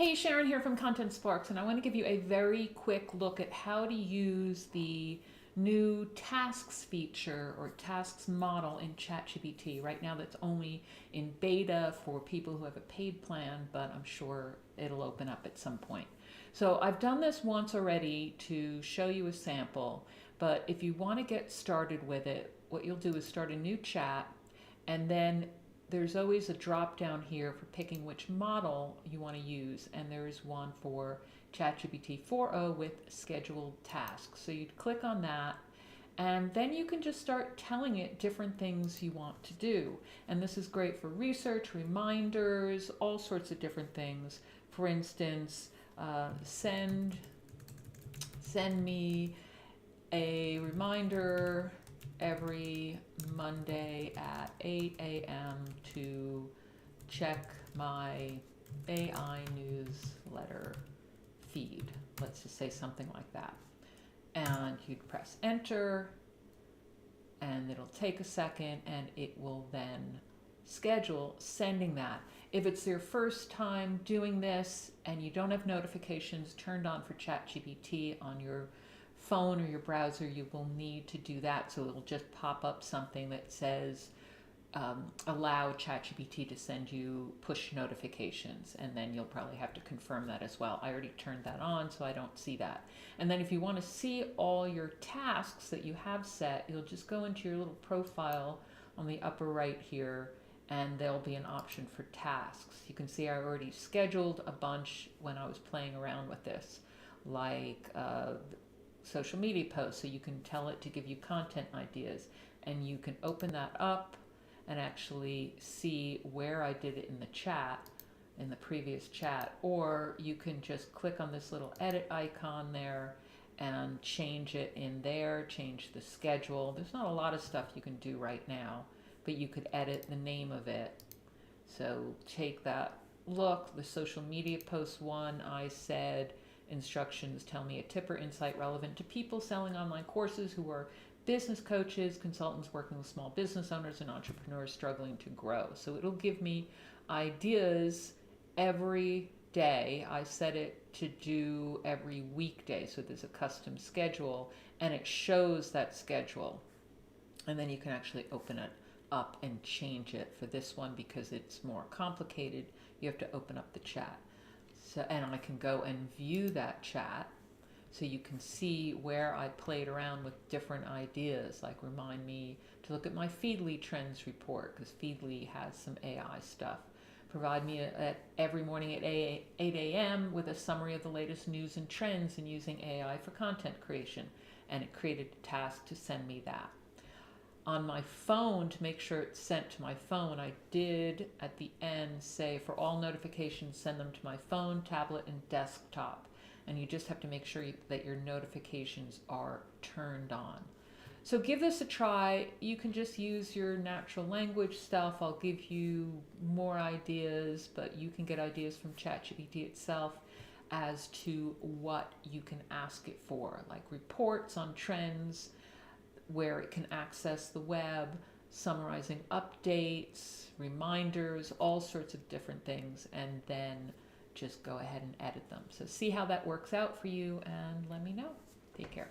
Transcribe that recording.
Hey, Sharyn here from Content Sparks, and I want to give you a very quick look at how to use the new tasks feature or tasks model in ChatGPT. Right now that's only in beta for people who have a paid plan, but I'm sure it'll open up at some point. So I've done this once already to show you a sample, but if you want to get started with it, what you'll do is start a new chat, and then there's always a drop down here for picking which model you want to use, and there is one for ChatGPT 4.0 with scheduled tasks. So you'd click on that, and then you can just start telling it different things you want to do. And this is great for research, reminders, all sorts of different things. For instance, send me a reminder every Monday at 8 a.m. to check my AI newsletter feed. Let's just say something like that. And you'd press enter, and it'll take a second, and it will then schedule sending that. If it's your first time doing this and you don't have notifications turned on for ChatGPT on your phone or your browser, you will need to do that. So it'll just pop up something that says allow ChatGPT to send you push notifications, and then you'll probably have to confirm that as well. I already turned that on, so I don't see that. And then if you want to see all your tasks that you have set, you'll just go into your little profile on the upper right here, and there'll be an option for tasks. You can see I already scheduled a bunch when I was playing around with this, like social media posts, so you can tell it to give you content ideas, and you can open that up and actually see where I did it in the chat, in the previous chat, or you can just click on this little edit icon there and change it in there, change the schedule. There's not a lot of stuff you can do right now, but you could edit the name of it. So take that look, the social media post one, I said instructions, tell me a tip or insight relevant to people selling online courses who are business coaches, consultants working with small business owners, and entrepreneurs struggling to grow. So it'll give me ideas every day. I set it to do every weekday, so there's a custom schedule, and it shows that schedule. And then you can actually open it up and change it. For this one, because it's more complicated, you have to open up the chat. So, and I can go and view that chat, so you can see where I played around with different ideas, like remind me to look at my Feedly trends report, because Feedly has some AI stuff. Provide me every morning at 8 a.m. with a summary of the latest news and trends and using AI for content creation. And it created a task to send me that. On my phone, to make sure it's sent to my phone, I did at the end say for all notifications, send them to my phone, tablet, and desktop. And you just have to make sure that your notifications are turned on. So give this a try. You can just use your natural language stuff. I'll give you more ideas, but you can get ideas from ChatGPT itself as to what you can ask it for, like reports on trends, where it can access the web, summarizing updates, reminders, all sorts of different things, and then just go ahead and edit them. So see how that works out for you, and let me know. Take care.